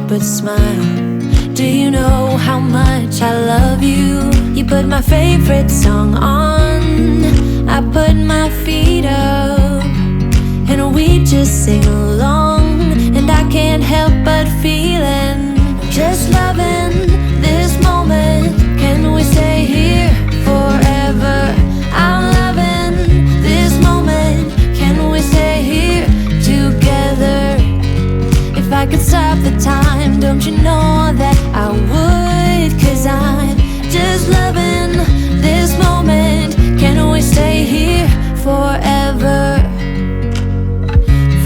but smile. Do you know how much I love you? You put my favorite song on, I put my feet up, and we just sing along. And I can't help but feeling, just loving this moment. Can we stay here forever? I'm loving this moment. Can we stay here together? If I could stop the time, don't you know that I would? 'Cause I'm just loving this moment. Can we stay here forever?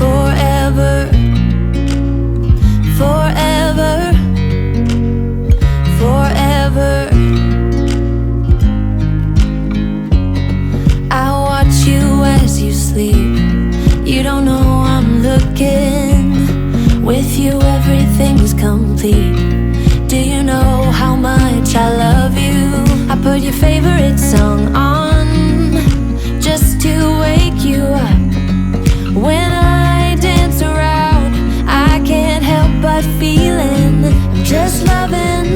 Forever, forever, forever. I watch you as you sleep. You don't know I'm looking. With you everything's complete. Do you know how much I love you? I put your favorite song on, just to wake you up. When I dance around, I can't help but feeling, I'm just loving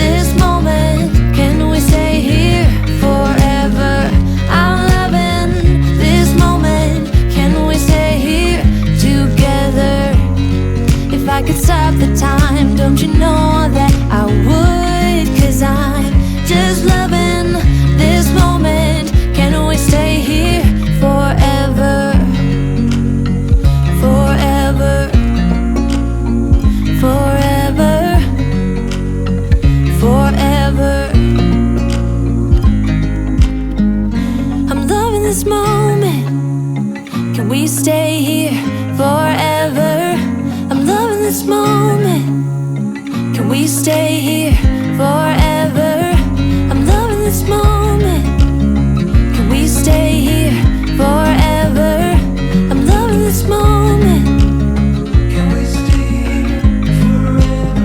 this moment. Can we stay here forever? I'm loving this moment. Can we stay here together? If I could stop the time, don't you know that I would? 'Cause I'm just loving this moment. Can we stay here forever? Forever, forever, forever. I'm loving this moment. Can we stay here forever? I'm loving this moment. Can we stay here forever? I'm loving this moment. Can we stay here forever? I'm loving this moment. Can we stay here forever?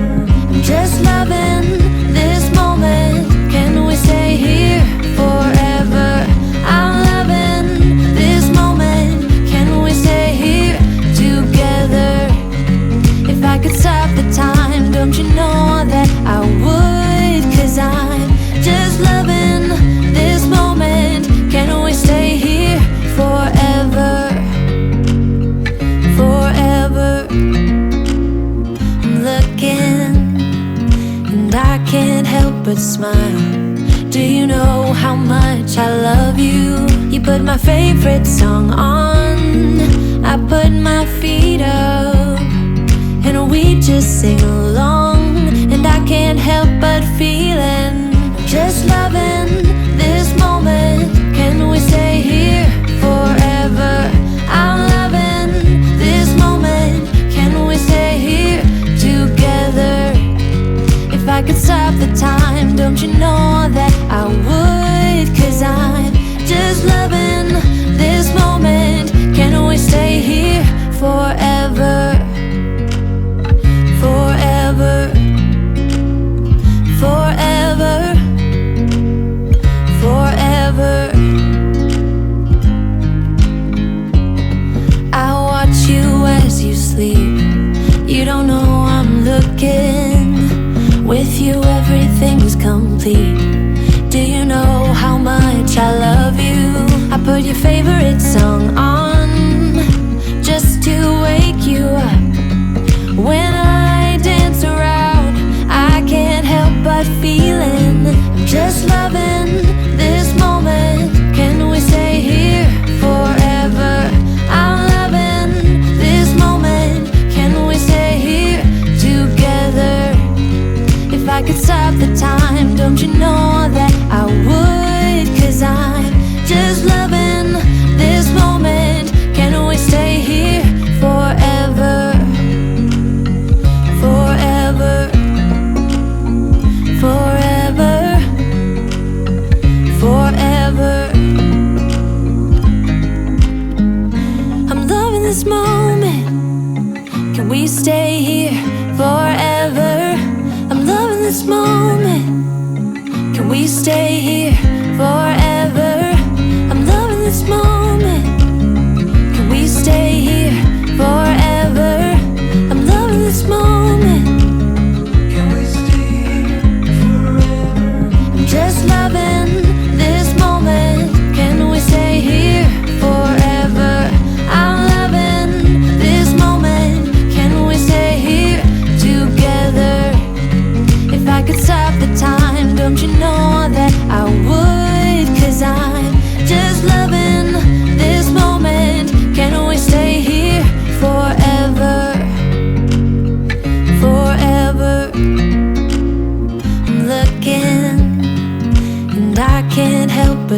I'm just loving this moment. Can we stay here forever? I'm loving this moment. Can we stay here together? If I could stop the time, don't you know that I would? 'Cause I'm just loving this moment. Can we stay here forever? Forever. I'm looking, and I can't help but smile. Do you know how much I love you? You put my favorite song on, I put my feet up, and we just sing along. And I can't help but feeling, just loving this moment. Can we stay here forever? I'm loving this moment. Can we stay here together? If I could stop the time, don't you know that I would? 'Cause I'm just loving this moment. Can we stay here forever? Forever, forever, forever. I watch you as you sleep. You don't know I'm looking. With you everything's complete. Do you know how much I love you? I put your favorite song on, just to wake you up. When I dance around, I can't help but feeling, I'm just loving this moment. Can we stay here forever? I'm loving this moment. Can we stay here together? If I could stop the time, don't you know that I would? 'Cause I'm just loving this moment. Can we stay here forever? Forever, forever, forever. I'm loving this moment. Can we stay here forever? I'm loving this moment. Can we stay here forever? I'm loving this moment. Can we stay here forever? I'm loving this moment.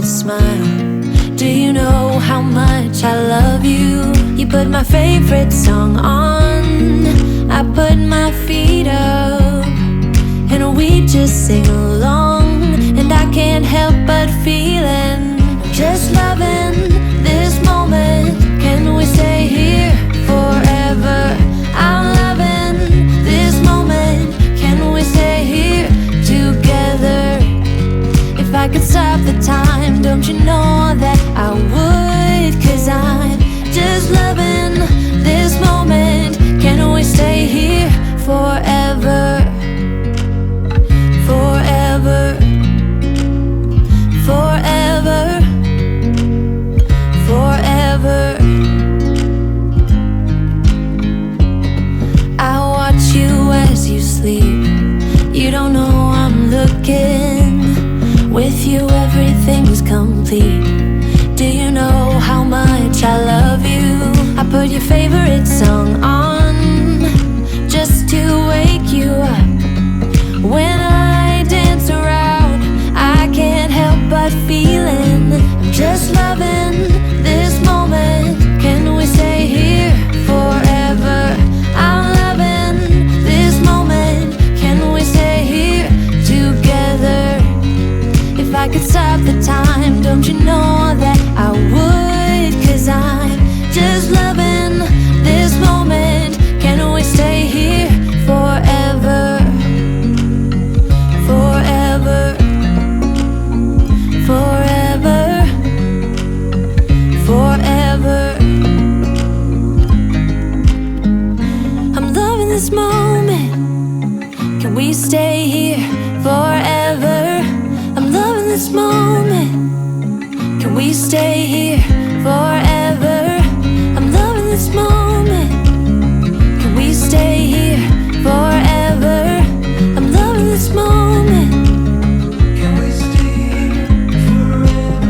but smile. Do you know how much I love you? You put my favorite song on, I put my feet up, and we just sing along. And I can't help but feeling, just loving this moment. Can we stay here forever? I'm loving this moment. Can we stay here together? If I could stop the time, don't you know that I would? 'Cause I'm just loving this moment. Can we stay here forever? Forever, forever, forever. I watch you as you sleep. You don't know I'm looking. With you everything's complete. Do you know how much I love you? I put your favorite song on, just to wake you up. When I dance around, I can't help but feeling, I'm just loving this moment. Can we stay here forever? I'm loving this moment. Can we stay here together? If I could stop the time, don't you know that I would? 'Cause I'm just loving this moment. Can we stay here forever? Forever, forever, forever. I'm loving this moment. Can we stay here forever? I'm loving this moment. Can we stay here forever? I'm loving this moment. Can we stay here forever? I'm loving this moment. Can we stay here forever?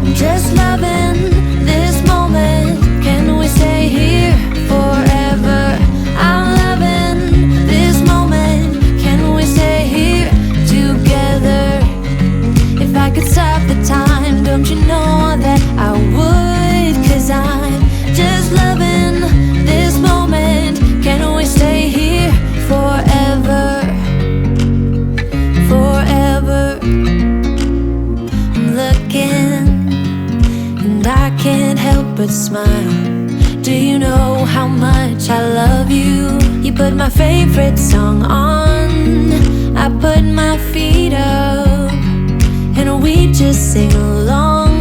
I'm just loving this moment. Can we stay here forever? I'm loving this moment. Can we stay here together? If I could stop the time, don't you know that I would? 'Cause I'm just loving this moment. Can we stay here forever? Forever. I'm looking, and I can't help but smile. Do you know how much I love you? You put my favorite song on, I put my feet up, and we just sing along.